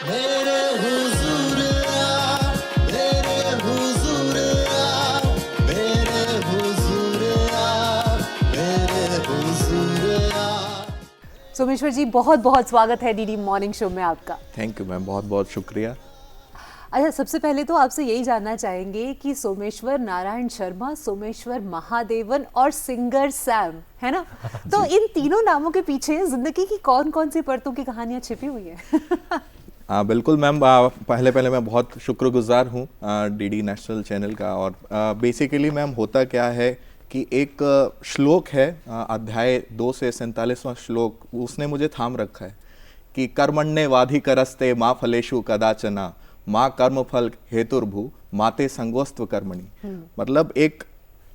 मेरे हुजूर आ, मेरे हुजूर आ, मेरे हुजूर आ, मेरे हुजूर आ। सोमेश्वर जी, बहुत बहुत स्वागत है डीडी मॉर्निंग शो में आपका। थैंक यू मैम, बहुत बहुत शुक्रिया। अच्छा, सबसे पहले तो आपसे यही जानना चाहेंगे कि सोमेश्वर नारायण शर्मा, सोमेश्वर महादेवन और सिंगर सैम, है ना? तो इन तीनों नामों के पीछे जिंदगी की कौन कौन सी परतों की कहानियां छिपी हुई हैं? बिल्कुल मैम, पहले मैं बहुत शुक्रगुजार हूँ डीडी नेशनल चैनल का। और बेसिकली मैम होता क्या है कि एक श्लोक है, अध्याय 2 से 47वां श्लोक, उसने मुझे थाम रखा है कि कर्मण्येवाधिकारस्ते मा फलेषु कदाचन माँ कर्मफल हेतुर्भु माते संगोस्त्व कर्मणि। मतलब एक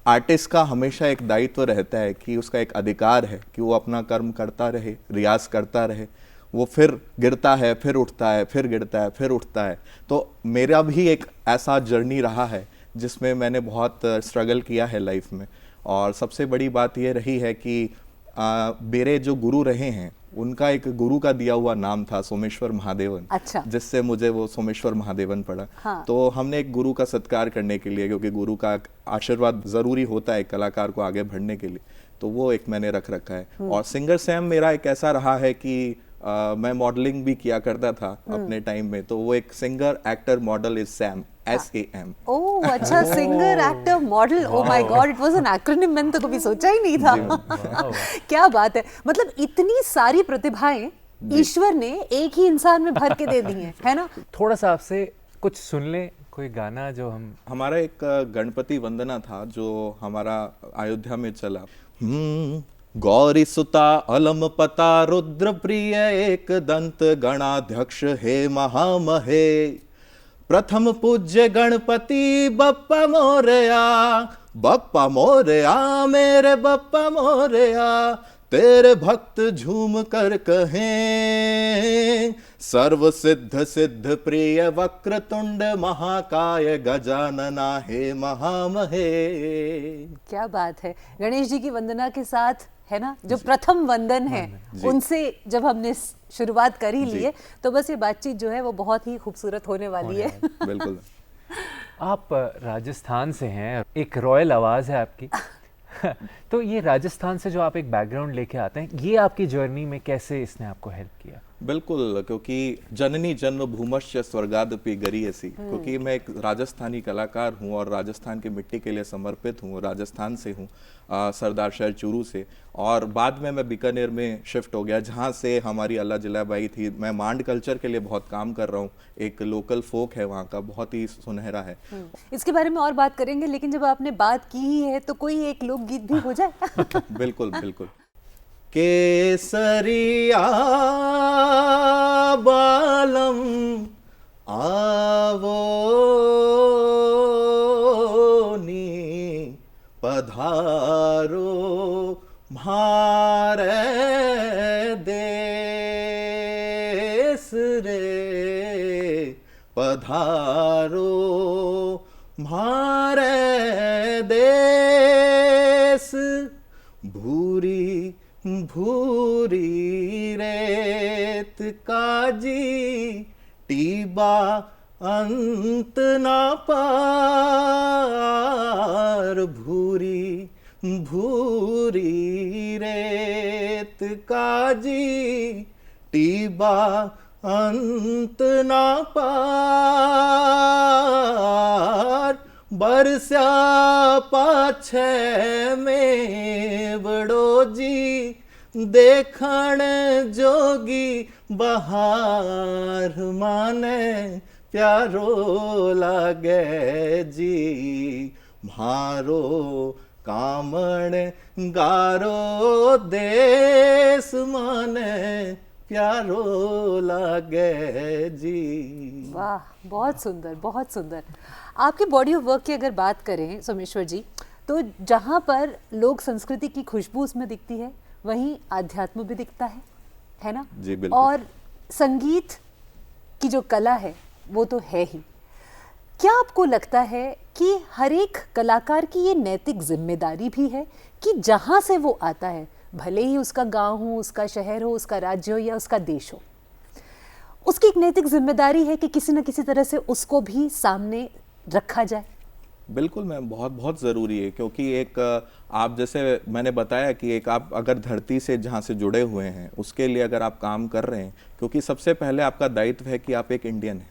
आर्टिस्ट का हमेशा एक दायित्व रहता है कि उसका एक अधिकार है कि वो अपना कर्म करता रहे, रियाज करता रहे। वो फिर गिरता है, फिर उठता है, फिर गिरता है, फिर उठता है। तो मेरा भी एक ऐसा जर्नी रहा है जिसमें मैंने बहुत स्ट्रगल किया है लाइफ में। और सबसे बड़ी बात ये रही है कि मेरे जो गुरु रहे हैं उनका एक गुरु का दिया हुआ नाम था सोमेश्वर महादेवन। अच्छा। जिससे मुझे वो सोमेश्वर महादेवन पड़ा। हाँ। तो हमने एक गुरु का सत्कार करने के लिए, क्योंकि गुरु का आशीर्वाद जरूरी होता है कलाकार को आगे बढ़ने के लिए, तो वो एक मैंने रख रखा है। और सिंगर सैम मेरा एक ऐसा रहा है कि मैं मॉडलिंग भी किया करता था अपने टाइम में। तो वो एक singer actor model is Sam, SAM। ओह अच्छा, singer actor model, oh my God, it was an acronym, मैंने तो कभी सोचा ही नहीं था। क्या बात है, मतलब इतनी सारी प्रतिभाएं ईश्वर ने एक ही इंसान में भर के दे दी हैं, है ना? थोड़ा सा आपसे कुछ सुन लें, कोई गाना जो हम। हमारा एक गणपति वंदना था जो हमारा अयोध्या में चला। गौरी सुता अलम पता रुद्र प्रिय एक दंत गणाध्यक्ष हे महामहे, प्रथम पूज्य गणपति बप्पा मोरया, बप्पा मोरया मेरे बप्पा मोरया, तेरे भक्त झूम कर कहें, सर्व सिद्ध सिद्ध प्रिय वक्रतुंड महाकाय गजानना हे महामहे। क्या बात है, गणेश जी की वंदना के साथ, है ना, जो प्रथम वंदन है, उनसे जब हमने शुरुआत कर ही ली है तो बस ये बातचीत जो है वो बहुत ही खूबसूरत होने वाली है। बिल्कुल। आप राजस्थान से हैं, एक रॉयल आवाज़ है आपकी। तो ये राजस्थान से जो आप एक बैकग्राउंड लेके आते हैं, ये आपकी जर्नी में कैसे इसने आपको हेल्प किया? बिल्कुल, क्योंकि जननी जन्म भूमश्च स्वर्गादपि गरीयसी, क्योंकि मैं एक राजस्थानी कलाकार हूँ और राजस्थान की मिट्टी के लिए समर्पित हूँ। राजस्थान से हूँ, सरदार शहर चूरू से। और बाद में मैं बीकानेर में शिफ्ट हो गया, जहाँ से हमारी अल्लाह जिलाबाई थी। मैं मांड कल्चर के लिए बहुत काम कर रहा हूँ। एक लोकल फोक है वहाँ का, बहुत ही सुनहरा है। इसके बारे में और बात करेंगे, लेकिन जब आपने बात की ही है तो कोई एक लोकगीत भी हो जाए। बिल्कुल बिल्कुल। केसरिया बालम आवो नी, पधारो म्हारे देश रे, पधारो म्हारे देश, भूरी भूरी रेत काजी, टीबा अंत ना पार, भूरी भूरी रेत काजी, टीबा अंत ना पार, बरसा पाछे में बड़ो जी, देखण जोगी बहार, माने प्यारो लागे जी, म्हारो कामण गारो देश, माने प्यारो लागे जी। वाह, बहुत सुंदर, बहुत सुंदर। आपके बॉडी ऑफ वर्क की अगर बात करें सोमेश्वर जी, तो जहाँ पर लोक संस्कृति की खुशबू उसमें दिखती है, वहीं आध्यात्म भी दिखता है ना? जी बिल्कुल। और संगीत की जो कला है वो तो है ही। क्या आपको लगता है कि हर एक कलाकार की ये नैतिक जिम्मेदारी भी है कि जहाँ से वो आता है, भले ही उसका गांव हो, उसका शहर हो, उसका राज्य हो या उसका देश हो, उसकी एक नैतिक जिम्मेदारी है कि किसी न किसी तरह से उसको भी सामने रखा जाए। बिल्कुल मैम, बहुत बहुत ज़रूरी है, क्योंकि एक आप जैसे मैंने बताया कि एक आप अगर धरती से जहाँ से जुड़े हुए हैं उसके लिए अगर आप काम कर रहे हैं, क्योंकि सबसे पहले आपका दायित्व है कि आप एक इंडियन हैं,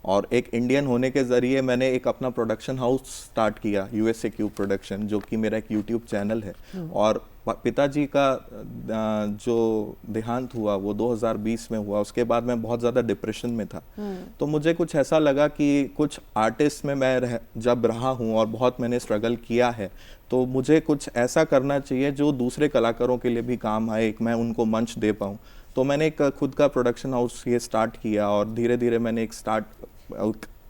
और एक इंडियन होने के ज़रिए मैंने एक अपना प्रोडक्शन हाउस स्टार्ट किया, USA क्यूब प्रोडक्शन, जो कि मेरा एक यूट्यूब चैनल है। और पिताजी का जो देहांत हुआ वो 2020 में हुआ, उसके बाद मैं बहुत ज़्यादा डिप्रेशन में था। तो मुझे कुछ ऐसा लगा कि कुछ आर्टिस्ट में मैं जब रहा हूँ और बहुत मैंने स्ट्रगल किया है, तो मुझे कुछ ऐसा करना चाहिए जो दूसरे कलाकारों के लिए भी काम आए, एक मैं उनको मंच दे पाऊँ। तो मैंने एक खुद का प्रोडक्शन हाउस ये स्टार्ट किया, और धीरे धीरे मैंने एक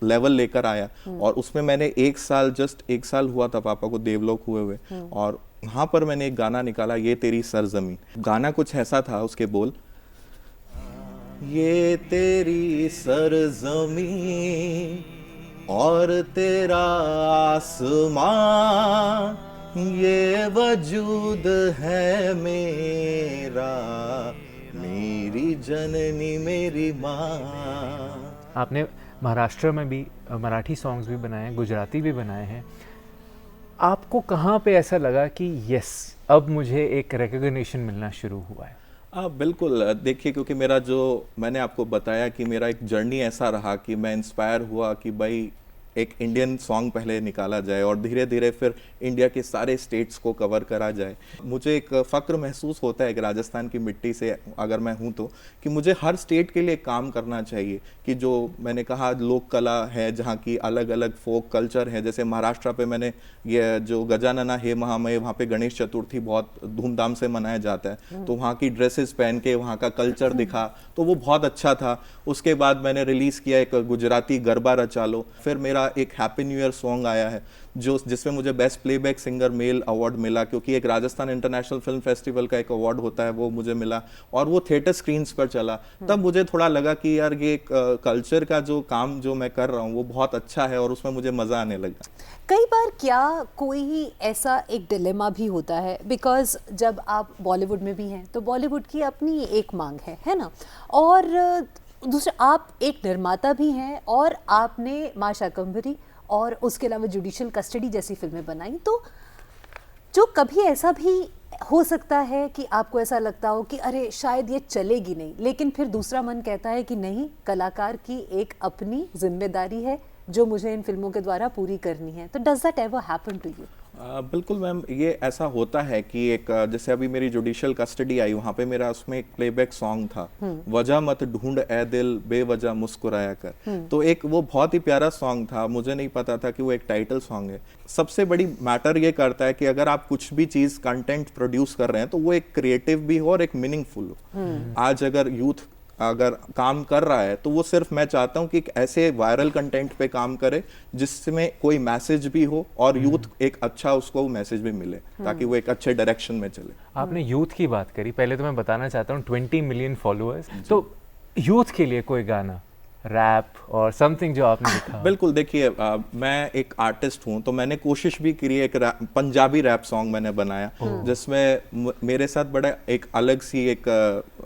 लेवल लेकर आया, और उसमें मैंने जस्ट एक साल हुआ था पापा को देवलोक हुए, और वहाँ पर मैंने एक गाना निकाला, ये तेरी सरजमीन। गाना कुछ ऐसा था, उसके बोल, ये तेरी सरजमीन और तेरा आसमां, ये वजूद है मेरा, मेरी जननी मेरी माँ। आपने महाराष्ट्र में भी मराठी सॉन्ग्स भी बनाए हैं, गुजराती भी बनाए हैं। आपको कहाँ पे ऐसा लगा कि यस, अब मुझे एक रिकॉग्निशन मिलना शुरू हुआ है? बिल्कुल, देखिए, क्योंकि मेरा जो मैंने आपको बताया कि मेरा एक जर्नी ऐसा रहा कि मैं इंस्पायर हुआ कि भाई एक इंडियन सॉन्ग पहले निकाला जाए, और धीरे धीरे फिर इंडिया के सारे स्टेट्स को कवर करा जाए। मुझे एक फ़ख्र महसूस होता है कि राजस्थान की मिट्टी से अगर मैं हूँ तो, कि मुझे हर स्टेट के लिए काम करना चाहिए, कि जो मैंने कहा लोक कला है, जहाँ की अलग अलग फोक कल्चर है। जैसे महाराष्ट्र पे मैंने ये जो गजानना हे महामय, वहाँ पे गणेश चतुर्थी बहुत धूमधाम से मनाया जाता है, तो वहाँ की ड्रेसेस पहन के वहाँ का कल्चर दिखा, तो वो बहुत अच्छा था। उसके बाद मैंने रिलीज़ किया एक गुजराती गरबा रचालो। फिर मेरा एक हैप्पी न्यू ईयर सॉन्ग आया है जिसमें मुझे best playback singer male award मिला, क्योंकि एक राजस्थान इंटरनेशनल फिल्म फेस्टिवल का एक अवार्ड होता है, वो मुझे मिला, और वो थिएटर स्क्रीन्स पर चला। तब मुझे थोड़ा लगा कि यार ये कल्चर का जो काम जो मैं कर रहा हूँ वो बहुत अच्छा है, और उसमें मुझे मज़ा आने लगा। कई बार क्या कोई ऐसा एक डिलेमा भी होता है, बिकॉज जब आप बॉलीवुड में भी हैं तो बॉलीवुड की अपनी एक मांग है ना, और दूसरा आप एक निर्माता भी हैं, और आपने माँ शाकंभरी और उसके अलावा जुडिशियल कस्टडी जैसी फिल्में बनाई, तो जो कभी ऐसा भी हो सकता है कि आपको ऐसा लगता हो कि अरे शायद ये चलेगी नहीं, लेकिन फिर दूसरा मन कहता है कि नहीं, कलाकार की एक अपनी जिम्मेदारी है जो मुझे इन फिल्मों के द्वारा पूरी करनी है। तो does that ever happen to you? बिल्कुल मैम, ये ऐसा होता है कि एक जैसे अभी मेरी जुडिशियल कस्टडी आई, वहाँ पे मेरा उसमें एक प्लेबैक सॉन्ग था, वजह मत ढूंढ ए दिल बेवजह मुस्कुराया कर। तो एक वो बहुत ही प्यारा सॉन्ग था, मुझे नहीं पता था कि वो एक टाइटल सॉन्ग है। सबसे बड़ी मैटर ये करता है कि अगर आप कुछ भी चीज़ कंटेंट प्रोड्यूस कर रहे हैं तो वो एक क्रिएटिव भी हो और एक मीनिंगफुल हो। आज अगर यूथ अगर काम कर रहा है तो वो सिर्फ मैं चाहता हूँ कि एक ऐसे वायरल कंटेंट पे काम करे जिसमें कोई मैसेज भी हो और यूथ एक अच्छा उसको मैसेज भी मिले, ताकि वो एक अच्छे डायरेक्शन में चले। आपने यूथ की बात करी, पहले तो मैं बताना चाहता हूँ 20 मिलियन फॉलोअर्स, तो यूथ के लिए कोई गाना, रैप और समथिंग जो आपने लिखा? बिल्कुल, देखिए मैं एक आर्टिस्ट हूँ, तो मैंने कोशिश भी करी, एक पंजाबी रैप सॉन्ग मैंने बनाया जिसमें मेरे साथ बड़ा एक अलग सी एक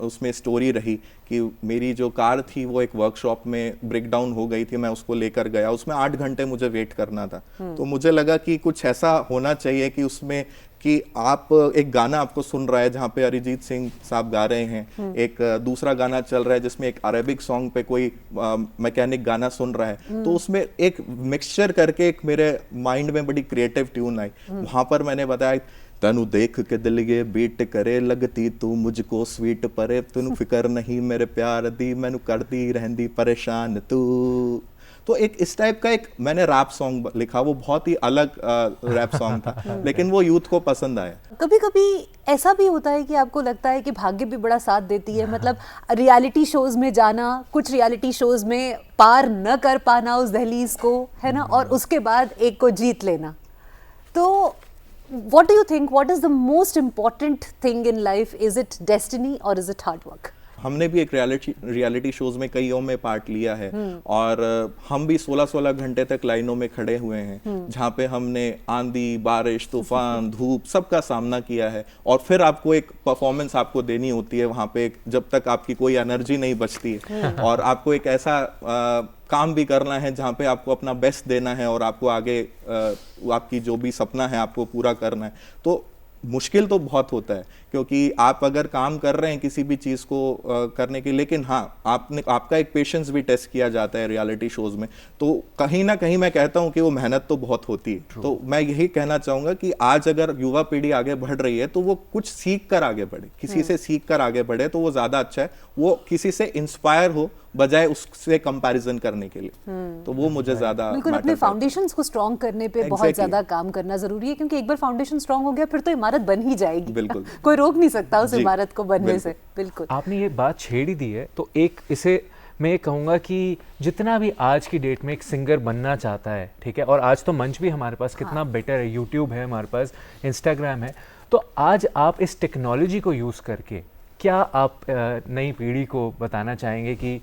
उसमें स्टोरी रही कि मेरी जो कार थी वो एक वर्कशॉप में ब्रेक डाउन हो गई थी, मैं उसको लेकर गया, उसमें 8 घंटे मुझे वेट करना था। तो मुझे लगा कि कुछ ऐसा होना चाहिए कि उसमें कि आप एक गाना आपको सुन रहा है जहाँ पे अरिजीत सिंह साहब गा रहे हैं, एक दूसरा गाना चल रहा है जिसमें एक अरेबिक सॉन्ग पे कोई मैकेनिक गाना सुन रहा है, तो उसमें एक मिक्सचर करके एक मेरे माइंड में बड़ी क्रिएटिव ट्यून आई। वहां पर मैंने बताया, तनु देख के दिल ये बीट करे, लगती तू मुझको स्वीट परे, तनु फिकर नहीं मेरे प्यार दी, मैनू करती रहंदी परेशान तू। तो एक इस टाइप का एक मैंने रैप सॉन्ग लिखा, वो बहुत ही अलग रैप सॉन्ग था, लेकिन वो यूथ को पसंद आया। कभी कभी ऐसा भी होता है कि आपको लगता है कि भाग्य भी बड़ा साथ देती है, मतलब रियलिटी शोज में जाना, कुछ रियलिटी शोज में पार न कर पाना उस दहलीज को, है ना, और उसके बाद एक को जीत लेना। तो what do you think, what is the most important thing in life? Is it destiny or is it hard work? हमने भी एक रियलिटी शोज में कईयों में पार्ट लिया है और हम भी 16-16 घंटे तक लाइनों में खड़े हुए हैं जहाँ पे हमने आंधी, बारिश, तूफान, धूप सबका सामना किया है और फिर आपको एक परफॉर्मेंस आपको देनी होती है वहाँ पे जब तक आपकी कोई एनर्जी नहीं बचती है और आपको एक ऐसा काम भी करना है जहाँ पे आपको अपना बेस्ट देना है और आपको आगे आपकी जो भी सपना है आपको पूरा करना है। तो मुश्किल तो बहुत होता है क्योंकि आप अगर काम कर रहे हैं किसी भी चीज को करने के, लेकिन हाँ आपका एक पेशेंस भी टेस्ट किया जाता है रियलिटी शोज में, तो कहीं ना कहीं मैं कहता हूँ कि वो मेहनत तो बहुत होती है। तो मैं यही कहना चाहूंगा कि आज अगर युवा पीढ़ी आगे बढ़ रही है तो वो कुछ सीख कर आगे बढ़े, किसी से सीख कर आगे बढ़े तो वो ज्यादा अच्छा है। वो किसी से इंस्पायर हो बजाय उससे कंपैरिजन करने के लिए, तो वो मुझे ज्यादा बिल्कुल अपने फाउंडेशंस को स्ट्रॉन्ग करने पे बहुत ज्यादा काम करना जरूरी है क्योंकि एक बार फाउंडेशन स्ट्रॉन्ग हो गया फिर तो इमारत बन ही जाएगी। बिल्कुल कोई रोक नहीं सकता उस इमारत को बनने से। बिल्कुल आपने ये बात छेड़ ही दी है, तो एक इसे मैं ये कहूँगा कि जितना भी आज की डेट में एक सिंगर बनना चाहता है, ठीक है, और आज तो मंच भी हमारे पास कितना बेटर है, यूट्यूब है हमारे पास, इंस्टाग्राम है, तो आज आप इस टेक्नोलॉजी को यूज़ करके क्या आप नई पीढ़ी को बताना चाहेंगे कि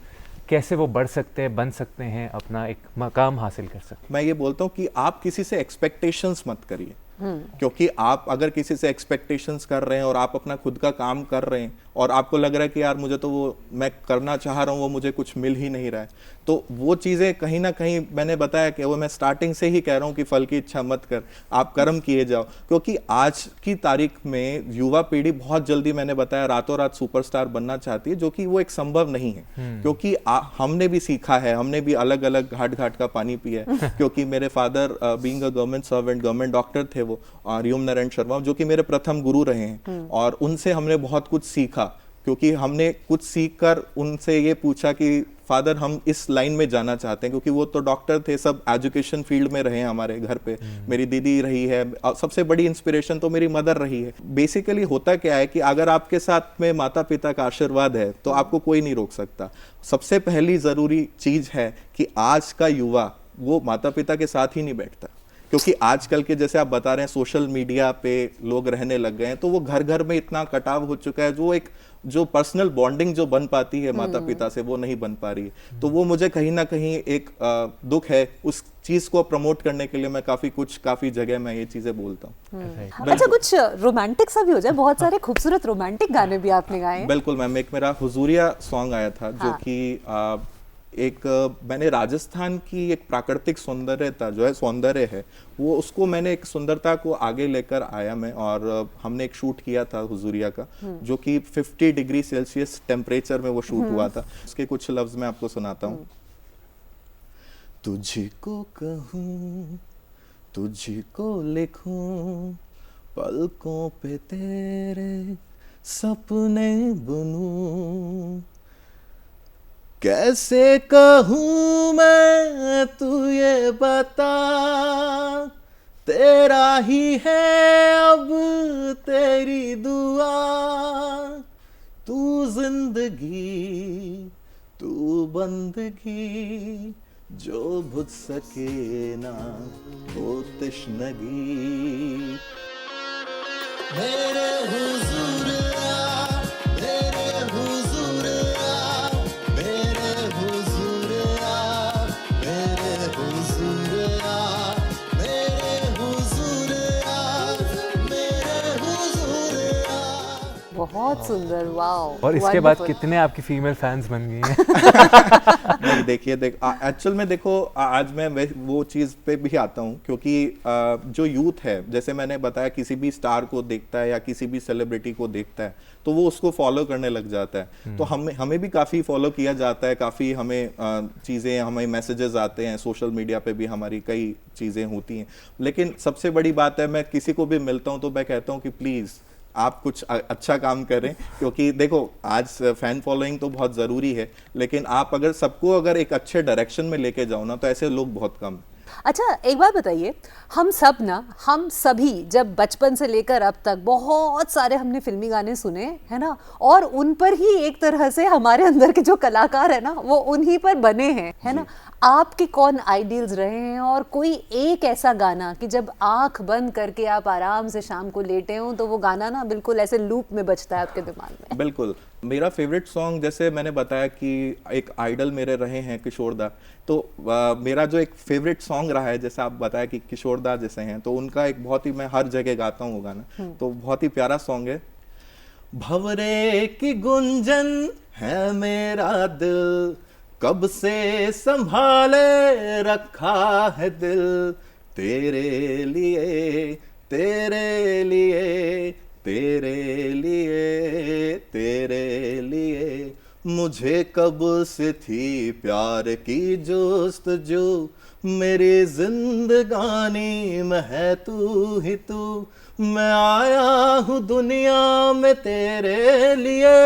कैसे वो बढ़ सकते हैं, बन सकते हैं, अपना एक मकाम हासिल कर सकते हैं? मैं ये बोलता हूँ कि आप किसी से एक्सपेक्टेशंस मत करिए, क्योंकि आप अगर किसी से एक्सपेक्टेशंस कर रहे हैं और आप अपना खुद का काम कर रहे हैं और आपको लग रहा है कि यार मुझे तो वो मैं करना चाह रहा हूँ वो मुझे कुछ मिल ही नहीं रहा है, तो वो चीज़ें कहीं ना कहीं मैंने बताया कि वो मैं स्टार्टिंग से ही कह रहा हूँ कि फल की इच्छा मत कर, आप कर्म किए जाओ। क्योंकि आज की तारीख में युवा पीढ़ी बहुत जल्दी, मैंने बताया, रातों रात सुपरस्टार बनना चाहती है, जो कि वो एक संभव नहीं है। क्योंकि हमने भी सीखा है, हमने भी अलग अलग घाट घाट का पानी पिया है। क्योंकि मेरे father being a government servant, government doctor थे वो, यूम नारायण शर्मा, जो कि मेरे प्रथम गुरु रहे हैं और उनसे हमने बहुत कुछ सीखा। क्योंकि हमने कुछ सीख कर उनसे ये पूछा कि फादर हम इस लाइन में जाना चाहते हैं, क्योंकि वो तो डॉक्टर थे, सब एजुकेशन फील्ड में रहे हैं हमारे घर पे। मेरी दीदी रही है, सबसे बड़ी इंस्पिरेशन तो मेरी मदर रही है। बेसिकली होता क्या है कि अगर आपके साथ में माता पिता का आशीर्वाद है तो आपको कोई नहीं रोक सकता। सबसे पहली जरूरी चीज है कि आज का युवा वो माता पिता के साथ ही नहीं बैठता, क्योंकि आजकल के जैसे आप बता रहे हैं सोशल मीडिया पे लोग रहने लग गए हैं, तो वो घर घर में इतना कटाव हो चुका है, जो पर्सनल बॉन्डिंग जो बन पाती है माता पिता से वो नहीं बन पा रही है। तो वो मुझे कहीं ना कहीं एक दुख है। उस चीज को प्रमोट करने के लिए मैं काफी जगह मैं ये चीजें बोलता हूँ। अच्छा, कुछ रोमांटिक सा भी हो जाए, बहुत सारे खूबसूरत रोमांटिक गाने भी आपने गाए हैं। बिल्कुल मैम, एक मेरा हुजूरिया सॉन्ग आया था जो कि मैंने राजस्थान की एक प्राकृतिक सौंदर्य है वो, उसको मैंने एक सुंदरता को आगे लेकर आया मैं, और हमने एक शूट किया था हुजूरिया का जो कि 50 डिग्री सेल्सियस टेम्परेचर में वो शूट हुआ था। उसके कुछ लफ्ज मैं आपको सुनाता हूँ। तुझको कहूँ, तुझको लिखूं, पलकों पे तेरे सपने बुनूं, कैसे कहूँ मैं तू ये बता, तेरा ही है अब तेरी दुआ, तू जिंदगी तू बंदगी, जो बुझ सके ना वो तश्नगी। मेरे हुजूर आ, मेरे हुजूर आ, मेरे हुजूर आ, मेरे हुजूर आ, मेरे हुजूर आ, मेरे हुजूर आ। बहुत सुंदर, वाओ। और इसके बाद कितने आपकी फीमेल फैंस बन गई हैं? नहीं, देखिए एक्चुअल में देखो, आज मैं वो चीज़ पे भी आता हूँ, क्योंकि जो यूथ है, जैसे मैंने बताया, किसी भी स्टार को देखता है या किसी भी सेलिब्रिटी को देखता है तो वो उसको फॉलो करने लग जाता है। तो हमें भी काफ़ी फॉलो किया जाता है, काफ़ी हमें मैसेजेस आते हैं, सोशल मीडिया पे भी हमारी कई चीज़ें होती हैं। लेकिन सबसे बड़ी बात है, मैं किसी को भी मिलता हूँ तो मैं कहता हूँ कि प्लीज़ आप कुछ अच्छा काम करें, क्योंकि देखो आज फैन फॉलोइंग तो बहुत ज़रूरी है, लेकिन आप अगर सबको एक अच्छे डायरेक्शन में लेके जाओ ना, तो ऐसे लोग बहुत कम। अच्छा, एक बात बताइए, हम सभी जब बचपन से लेकर अब तक बहुत सारे हमने फिल्मी गाने सुने है ना, और उन पर ही एक तरह से हमारे अंदर के जो कलाकार है ना वो उन्हीं पर बने हैं, है ना। आपके कौन आइडियल्स रहे हैं, और कोई एक ऐसा गाना कि जब आंख बंद करके आप आराम से शाम को लेटे हो तो वो गाना ना बिल्कुल ऐसे लूप में बजता है आपके दिमाग में? बिल्कुल, मेरा फेवरेट सॉन्ग, जैसे मैंने बताया कि एक आइडल मेरे रहे हैं किशोर दा, तो मेरा जो एक फेवरेट सॉन्ग रहा है, जैसे आप बताया कि किशोर दा जैसे हैं, तो उनका एक बहुत ही, मैं हर जगह गाता हूँ वो गाना, तो बहुत ही प्यारा सॉन्ग है। भंवरे की गुंजन है मेरा दिल, कब से संभाले रखा है दिल, तेरे लिए तेरे लिए तेरे लिए तेरे लिए, मुझे कब से थी प्यार की जुस्तजू, मेरी जिंदगानी में है तू ही तू, मैं आया हूँ दुनिया में तेरे लिए,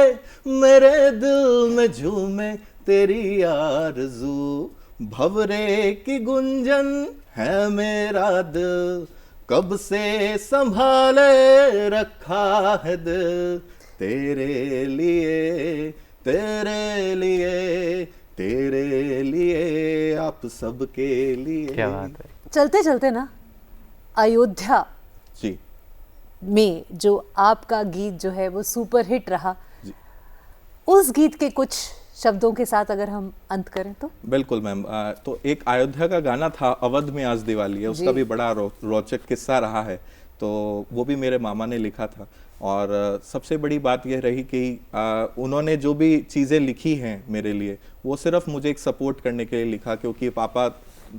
मेरे दिल में झूमे तेरी आरज़ू, भंवरे की गुंजन है मेरा दिल, कब से संभाले रखा है दिल, तेरे लिए तेरे लिए तेरे लिए, आप सबके लिए। क्या बात है। चलते चलते ना अयोध्या जी में जो आपका गीत जो है वो सुपर हिट रहा, उस गीत के कुछ शब्दों के साथ अगर हम अंत करें तो। बिल्कुल मैम, तो एक अयोध्या का गाना था, अवध में आज दिवाली है, उसका भी बड़ा रोचक किस्सा रहा है, तो वो भी मेरे मामा ने लिखा था। और सबसे बड़ी बात यह रही कि उन्होंने जो भी चीज़ें लिखी हैं मेरे लिए, वो सिर्फ मुझे एक सपोर्ट करने के लिए लिखा, क्योंकि पापा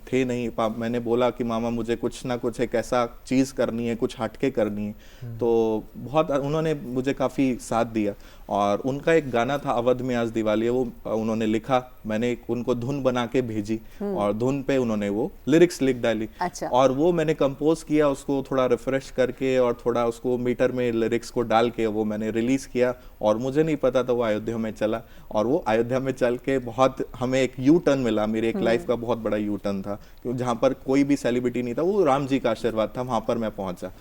थे नहीं। मैंने बोला कि मामा मुझे कुछ ना कुछ एक ऐसा चीज़ करनी है, कुछ हटके करनी है, तो बहुत उन्होंने मुझे काफ़ी साथ दिया। और उनका एक गाना था अवध में आज दिवाली है, वो उन्होंने लिखा, मैंने उनको धुन बना के भेजी और धुन पे उन्होंने वो लिरिक्स लिख डाली। अच्छा। और वो मैंने कंपोज किया, उसको थोड़ा रिफ्रेश करके और थोड़ा उसको मीटर में लिरिक्स को डाल के वो मैंने रिलीज किया, और मुझे नहीं पता था वो अयोध्या में चला, और वो अयोध्या में चल के बहुत हमें एक यू टर्न मिला, मेरी एक लाइफ का बहुत बड़ा यू टर्न था, क्योंकि जहाँ पर कोई भी सेलिब्रिटी नहीं था, वो राम जी का आशीर्वाद था, वहां पर मैं पहुंचा।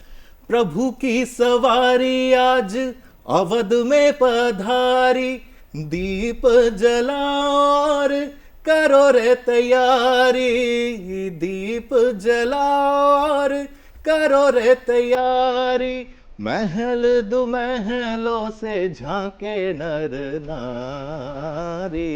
प्रभु की सवारी आज अवध में पधारी, दीप जलाओ और करो रे तैयारी, दीप जलाओ और करो रे तैयारी, महल दो महलों से झांके नर नारी।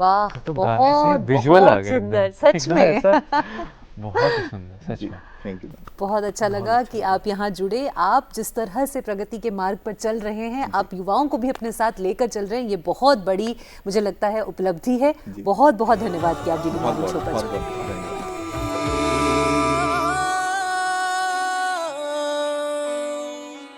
वाह, तो गाने से बहुत विजुअल आ बहुत गए सुंदर, एकदम, सच एकदम में। ऐसा बहुत ही सुंदर, सच में। Thank you. बहुत अच्छा लगा कि आप यहाँ जुड़े, आप जिस तरह से प्रगति के मार्ग पर चल रहे हैं, आप युवाओं को भी अपने साथ लेकर चल रहे हैं, ये बहुत बड़ी मुझे लगता है उपलब्धि है। बहुत बहुत धन्यवाद कि आप डीडी मॉर्निंग शो पर जुड़े।